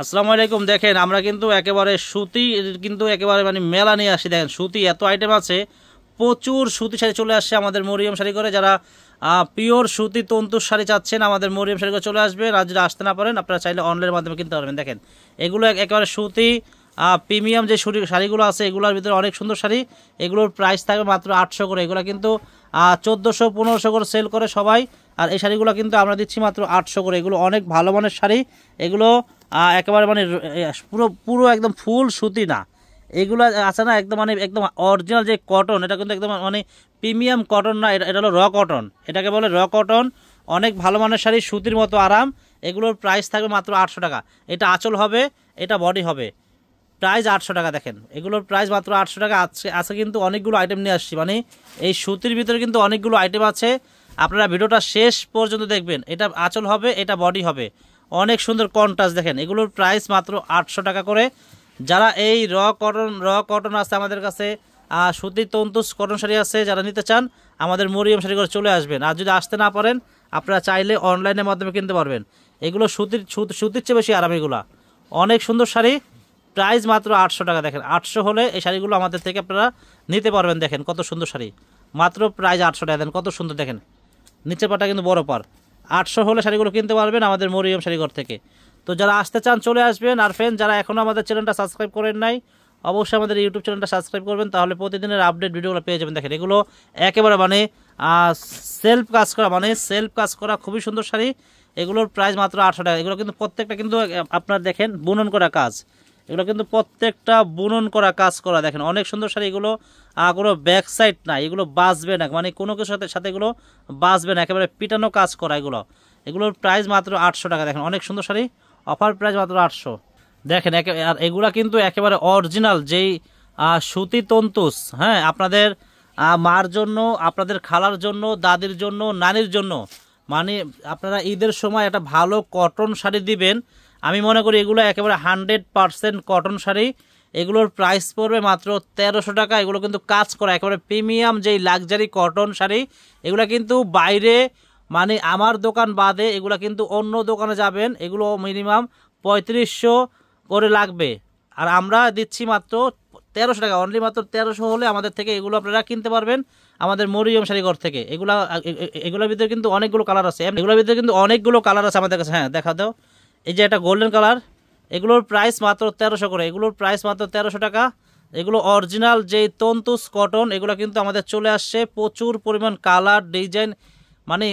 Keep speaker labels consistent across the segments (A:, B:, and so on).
A: আসসালামু আলাইকুম। দেখেন আমরা কিন্তু একেবারে সুতি কিন্তু একেবারে মানে মেলা নিয়ে আসি। দেখেন সুতি এত আইটেম আছে, প্রচুর সুতি শাড়ি চলে আসছে আমাদের মরিয়ম শাড়ি করে। যারা পিওর সুতি তন্তুর শাড়ি চাচ্ছেন আমাদের মরিয়ম শাড়ি করে চলে আসবেন। আর যদি আসতে না পারেন আপনারা চাইলে অনলাইনের মাধ্যমে কিনতে পারবেন। দেখেন এগুলো একেবারে সুতি প্রিমিয়াম যে শাড়িগুলো আছে এগুলোর ভিতরে অনেক সুন্দর শাড়ি। এগুলোর প্রাইস থাকবে মাত্র 800 করে। এগুলো কিন্তু 1400-1500 করে সেল করে সবাই। আর এই শাড়িগুলো কিন্তু আমরা দিচ্ছি মাত্র 800 করে। এগুলো অনেক ভালো মানের শাড়ি। এগুলো একেবারে মানে পুরো পুরো একদম ফুল সুতি না, এগুলো আছে না একদম মানে একদম অরিজিনাল যে কটন, এটা কিন্তু একদম মানে প্রিমিয়াম কটন না, এটা হলো র কটন, এটাকে বলে র কটন। অনেক ভালো মানের শাড়ি, সুতির মতো আরাম। এগুলোর প্রাইস থাকবে মাত্র 800 টাকা। এটা আঁচল হবে, এটা বডি হবে, প্রাইস 800 টাকা। দেখেন এগুলোর প্রাইস মাত্র 800 টাকা। আছে কিন্তু অনেকগুলো আইটেম নিয়ে আসছি, মানে এই সুতির ভিতরে কিন্তু অনেকগুলো আইটেম আছে। আপনারা ভিডিওটা শেষ পর্যন্ত দেখবেন। এটা আঁচল হবে, এটা বডি হবে, অনেক সুন্দর কন্ট্রাস্ট। দেখেন এগুলোর প্রাইস মাত্র 800 টাকা করে। যারা এই র কটন আছে আমাদের কাছে, সুতির তন্তুস কটন শাড়ি আছে, যারা নিতে চান আমাদের মরিয়ম শাড়ি করে চলে আসবেন। আর যদি আসতে না পারেন আপনারা চাইলে অনলাইনের মাধ্যমে কিনতে পারবেন। এগুলো সুতির চেয়ে বেশি আরাম। এগুলো অনেক সুন্দর শাড়ি, প্রাইস মাত্র 800 টাকা। দেখেন 800 হলে এই শাড়িগুলো আমাদের থেকে আপনারা নিতে পারবেন। দেখেন কত সুন্দর শাড়ি, মাত্র প্রাইস 800 টাকা। দেন কত সুন্দর, দেখেন নিচের পাটা কিন্তু বড় পার। 800 হলে শাড়িগুলো কিনতে পারবেন আমাদের মরিয়ম শাড়িঘর থেকে। তো যারা আসতে চান চলে আসবেন। আর ফ্রেন্ড যারা এখনও আমাদের চ্যানেলটা সাবস্ক্রাইব করেন নাই, অবশ্যই আমাদের ইউটিউব চ্যানেলটা সাবস্ক্রাইব করবেন, তাহলে প্রতিদিনের আপডেট ভিডিওগুলো পেয়ে যাবেন। দেখেন এগুলো একেবারে মানে সেলফ কাজ করা খুবই সুন্দর শাড়ি। এগুলোর প্রাইস মাত্র 800 টাকা। এগুলো কিন্তু প্রত্যেকটা কিন্তু আপনার দেখেন বুনন করা কাজ, এগুলো কিন্তু প্রত্যেকটা বুনন করা কাজ করা। দেখেন অনেক সুন্দর শাড়ি। এগুলো কোনো ব্যাক সাইড না, এগুলো বাজবে না, মানে কোনো কিছুর সাথে এগুলো বাজবে না, একেবারে পিটানো কাজ করা এগুলোর প্রাইস মাত্র 800 টাকা। দেখেন অনেক সুন্দর শাড়ি, অফার প্রাইস মাত্র 800। দেখেন আর এগুলা কিন্তু একেবারে অরিজিনাল যেই সুতি তন্তুস, হ্যাঁ, আপনাদের মার জন্য, আপনাদের খালার জন্য, দাদির জন্য, নানির জন্য, মানে আপনারা ঈদের সময় একটা ভালো কটন শাড়ি দিবেন। আমি মনে করি এগুলো একেবারে 100% কটন শাড়ি। এগুলোর প্রাইস পড়বে মাত্র 1300 টাকা। এগুলো কিন্তু কাজ করা একেবারে প্রিমিয়াম যেই লাক্সারি কটন শাড়ি। এগুলো কিন্তু বাইরে মানে আমার দোকান বাদে এগুলো কিন্তু অন্য দোকানে যাবেন, এগুলো মিনিমাম 3500 করে লাগবে। আর আমরা দিচ্ছি মাত্র 1300 টাকা। অনলি মাত্র 1300 হলে আমাদের থেকে এগুলো আপনারা কিনতে পারবেন আমাদের মরিয়ম শাড়িঘর থেকে। এগুলোর ভিতরে কিন্তু অনেকগুলো কালার আছে, আমাদের কাছে। হ্যাঁ দেখা দাও, এই যে একটা গোল্ডেন কালার, এগুলোর প্রাইস মাত্র 1300 করে। এগুলোর প্রাইস মাত্র 1300 টাকা। এগুলো অরিজিনাল যেই তন্তুস কটন, এগুলো কিন্তু আমাদের চলে আসছে প্রচুর পরিমাণ কালার ডিজাইন, মানে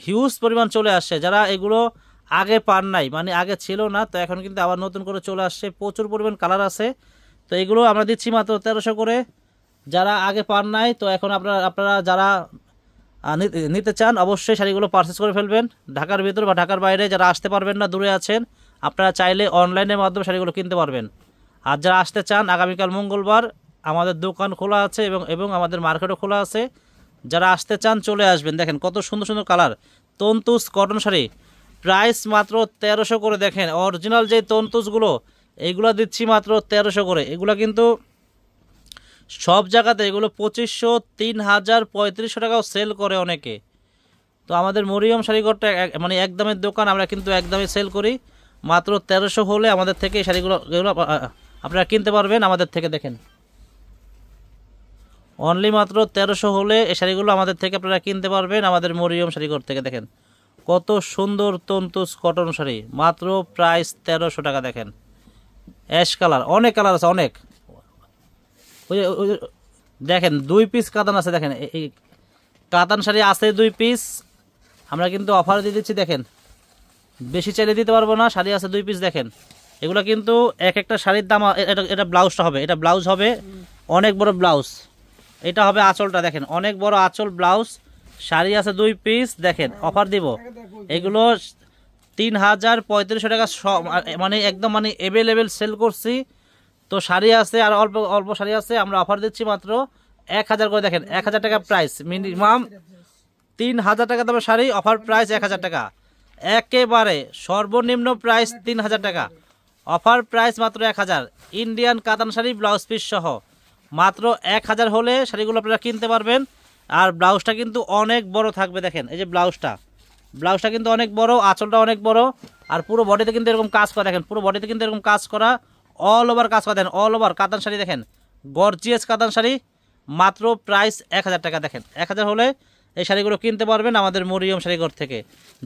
A: হিউজ পরিমাণ চলে আসছে। যারা এগুলো আগে পান নাই, মানে আগে ছিল না, তো এখন কিন্তু আবার নতুন করে চলে আসছে, প্রচুর পরিমাণ কালার আছে। তো এগুলো আমরা দিচ্ছি মাত্র 1300 করে। যারা আগে পান নাই, তো এখন আপনারা যারা নিতে চান অবশ্যই শাড়িগুলো পারচেস করে ফেলবেন। ঢাকার ভিতর বা ঢাকার বাইরে যারা আসতে পারবেন না, দূরে আছেন, আপনারা চাইলে অনলাইনের মাধ্যমে শাড়িগুলো কিনতে পারবেন। আর যারা আসতে চান আগামীকাল মঙ্গলবার আমাদের দোকান খোলা আছে এবং আমাদের মার্কেটও খোলা আছে। যারা আসতে চান চলে আসবেন। দেখেন কত সুন্দর সুন্দর কালার, তন্তুস কটন শাড়ি, প্রাইস মাত্র 1300 করে। দেখেন অরিজিনাল যে তন্তুসগুলো, এইগুলো দিচ্ছি মাত্র 1300 করে। এগুলো কিন্তু সব জায়গাতে এগুলো 2500, 3000, 3500 টাকাও সেল করে অনেকে। তো আমাদের মরিয়ম শাড়িঘরটা মানে একদমের দোকান, আমরা কিন্তু একদমই সেল করি। মাত্র 1300 হলে আমাদের থেকে এই শাড়িগুলো আপনারা কিনতে পারবেন আমাদের থেকে। দেখেন অনলি মাত্র 1300 হলে এই শাড়িগুলো আমাদের থেকে আপনারা কিনতে পারবেন আমাদের মরিয়ম শাড়িঘর থেকে। দেখেন কত সুন্দর তন্তুস কটন শাড়ি, মাত্র প্রাইস 1300 টাকা। দেখেন অ্যাশ কালার, অনেক কালার আছে, অনেক। দেখেন 2 পিস কাতান আছে। দেখেন এই কাতান শাড়ি আছে 2 পিস, আমরা কিন্তু অফার দিয়ে দিচ্ছি। দেখেন বেশি চাইলে দিতে পারবো না, শাড়ি আছে 2 পিস। দেখেন এগুলো কিন্তু এক একটা শাড়ির দাম। এটা ব্লাউজটা হবে, এটা ব্লাউজ হবে অনেক বড় ব্লাউজ। এটা হবে আঁচলটা। দেখেন অনেক বড় আঁচল ব্লাউজ। শাড়ি আছে 2 পিস। দেখেন অফার দিব, এগুলো 3000-3500 টাকা, মানে একদম মানে অ্যাভেলেবেল সেল করছি। তো শাড়ি আছে আর অল্প অল্প শাড়ি আছে, আমরা অফার দিচ্ছি মাত্র 1000 করে। দেখেন 1000 টাকা প্রাইস, মিনিমাম 3000 টাকা দামের শাড়ি, অফার প্রাইস 1000 টাকা। একেবারে সর্বনিম্ন প্রাইস 3000 টাকা, অফার প্রাইস মাত্র 1000। ইন্ডিয়ান কাতান শাড়ি ব্লাউজ পিস সহ মাত্র 1000 হলে শাড়িগুলো আপনারা কিনতে পারবেন। আর ব্লাউজটা কিন্তু অনেক বড় থাকবে। দেখেন এই যে ব্লাউজটা, ব্লাউজটা কিন্তু অনেক বড়, আঁচলটা অনেক বড়, আর পুরো বডিতে কিন্তু এরকম কাজ করা দেখেন, পুরো বডিতে কিন্তু এরকম কাজ করা, অল ওভার কাজ করা দেখেন, অল ওভার কাতান শাড়ি দেখেন, গর্জিয়াস কাতান শাড়ি, মাত্র প্রাইস 1000 টাকা। দেখেন 1000 হলে এই শাড়িগুলো কিনতে পারবেন আমাদের মরিয়ম শাড়িঘর থেকে।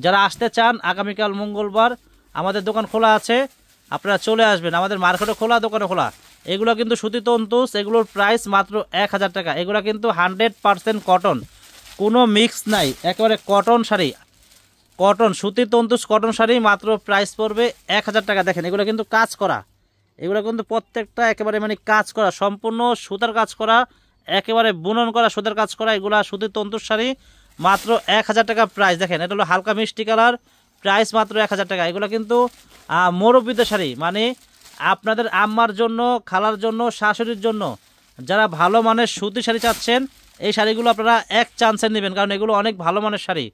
A: যারা আসতে চান আগামীকাল মঙ্গলবার আমাদের দোকান খোলা আছে, আপনারা চলে আসবেন, আমাদের মার্কেটও খোলা, দোকানও খোলা। এগুলো কিন্তু সুতি তন্তুস, এগুলোর প্রাইস মাত্র 1000 টাকা। এগুলো কিন্তু 100% কটন, কোনো মিক্স নাই, একেবারে কটন শাড়ি, কটন সুতি তন্তুস কটন শাড়ি, মাত্র প্রাইস পড়বে 1000 টাকা। দেখেন এগুলো কিন্তু কাজ করা, এগুলো কিন্তু প্রত্যেকটা একেবারে মানে কাজ করা, সম্পূর্ণ সুতার কাজ করা, একেবারে বুনন করা সুতার কাজ করা, এগুলো সুতি তন্তুর শাড়ি, মাত্র 1000 টাকা প্রাইস। দেখেন এটা হলো হালকা মিষ্টি কালার, প্রাইস মাত্র 1000 টাকা। এগুলো কিন্তু মুরব্বিদের শাড়ি, মানে আপনাদের আম্মার জন্য, খালার জন্য, শাশুড়ির জন্য, যারা ভালো মানের সুতি শাড়ি চাচ্ছেন, এই শাড়িগুলো আপনারা এক চান্সে নেবেন, কারণ এগুলো অনেক ভালো মানের শাড়ি,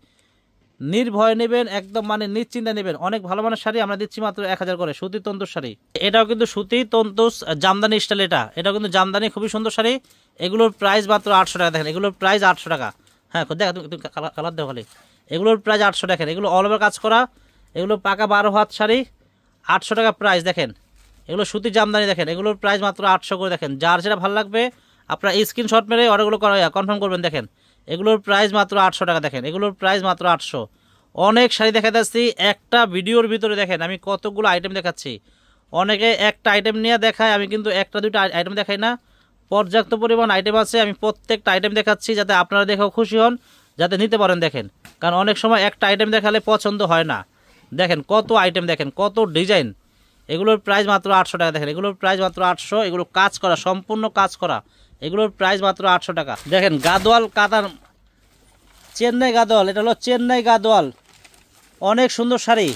A: নির্ভয় নেবেন, একদম মানে নিশ্চিন্তে নেবেন। অনেক ভালো মানের শাড়ি আমরা দিচ্ছি মাত্র 1000 করে, সুতি তন্তুর শাড়ি। এটাও কিন্তু সুতি তন্তুস জামদানি স্টাইল, এটাও কিন্তু জামদানি, খুবই সুন্দর শাড়ি। এগুলোর প্রাইস মাত্র 800 টাকা। দেখেন এগুলোর প্রাইস 800 টাকা। হ্যাঁ দেখ তুমি কালার দেখো খালি, এগুলোর প্রাইস 800 টাকা। এগুলো অল ওভার কাজ করা, এগুলো পাকা 12 হাত শাড়ি, 800 টাকা প্রাইস। দেখেন এগুলো সুতি জামদানি, দেখেন এগুলোর প্রাইস মাত্র 800 করে। দেখেন যার যেটা ভালো লাগবে আপনারা স্ক্রিনশট মেরে অর্ডারগুলো কনফার্ম করবেন। দেখেন এগুলোর প্রাইস মাত্র 800 টাকা। দেখেন এগুলোর প্রাইস মাত্র 800। অনেক শাড়ি দেখা যাচ্ছি একটা ভিডিওর ভিতরে, দেখেন আমি কতগুলো আইটেম দেখাচ্ছি। অনেকে একটা আইটেম নিয়ে দেখায়, আমি কিন্তু একটা দুইটা আইটেম দেখাই না, পর্যাপ্ত পরিমাণ আইটেম আছে। আমি প্রত্যেকটা আইটেম দেখাচ্ছি যাতে আপনারা দেখেও খুশি হন, যাতে নিতে পারেন। দেখেন কারণ অনেক সময় একটা আইটেম দেখালে পছন্দ হয় না। দেখেন কত আইটেম, দেখেন কত ডিজাইন, এগুলোর প্রাইস মাত্র 800 টাকা। দেখেন এগুলোর প্রাইস মাত্র 800, এগুলো কাজ করা, সম্পূর্ণ কাজ করা, এগুলোর প্রাইস মাত্র 800 টাকা। দেখেন গাদোয়াল কাতার, চেন্নাই গাদোয়াল, এটা হলো চেন্নাই গাদোয়াল, অনেক সুন্দর শাড়ি,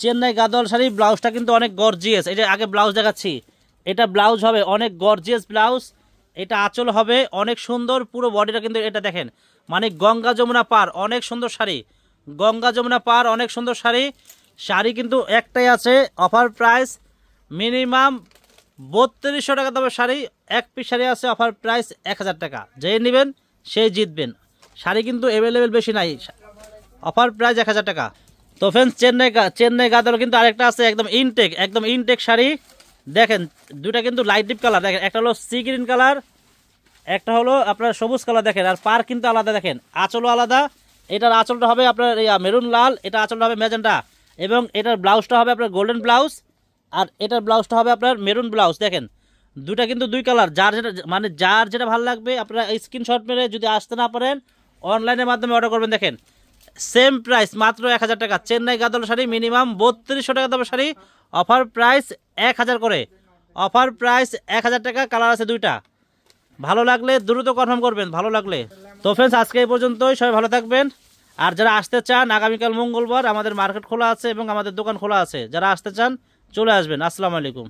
A: চেন্নাই গাদোয়াল শাড়ি। ব্লাউজটা কিন্তু অনেক গর্জিয়াস, এটা আগে ব্লাউজ দেখাচ্ছি, এটা ব্লাউজ হবে অনেক গর্জিয়াস ব্লাউজ, এটা আঁচল হবে অনেক সুন্দর, পুরো বডিটা কিন্তু এটা দেখেন মানে গঙ্গা যমুনা পার, অনেক সুন্দর শাড়ি, গঙ্গা যমুনা পার, অনেক সুন্দর শাড়ি। শাড়ি কিন্তু একটাই আছে, অফার প্রাইস মিনিমাম 3200 টাকা দামের শাড়ি, এক পিস শাড়ি আছে, অফার প্রাইস 1000 টাকা। যে নেবেন সেই জিতবেন, শাড়ি কিন্তু অ্যাভেলেবেল বেশি নাই, অফার প্রাইস 1000 টাকা। তো ফ্রেন্ডস চেন্নাই গাদোয়াল কিন্তু আরেকটা আছে, একদম ইনটেক শাড়ি। দেখেন দুটা কিন্তু লাইট ডিপ কালার, দেখেন একটা হলো সি গ্রিন কালার, একটা হলো আপনার সবুজ কালার। দেখেন আর পার কিন্তু আলাদা, দেখেন আঁচলও আলাদা, এটার আঁচলটা হবে আপনার মেরুন লাল, এটা আঁচলটা হবে ম্যাজেন্টা, এবং এটার ব্লাউজটা হবে আপনার গোল্ডেন ব্লাউজ, আর এটার ব্লাউজটা হবে আপনার মেরুন ব্লাউজ। দেখেন দুটা কিন্তু দুই কালার, যার যেটা ভালো লাগবে আপনারা স্ক্রিনশট মেরে, যদি আসতে না পারেন অনলাইনের মাধ্যমে অর্ডার করবেন। দেখেন সেম প্রাইস মাত্র 1000 টাকা। চেন্নাই গাদোয়াল শাড়ি মিনিমাম 3200 টাকা দামের শাড়ি, অফার প্রাইস 1000 করে, অফার প্রাইস 1000 টাকা। কালার আছে দুইটা, ভালো লাগলে দ্রুত কনফার্ম করবেন, ভালো লাগলে। তো ফ্রেন্ডস আজকে এই পর্যন্তই, সবাই ভালো থাকবেন। আর যারা আসতে চান আগামীকাল মঙ্গলবার আমাদের মার্কেট খোলা আছে এবং আমাদের দোকান খোলা আছে, যারা আসতে চান চলে আসবেন। আসসালামু আলাইকুম।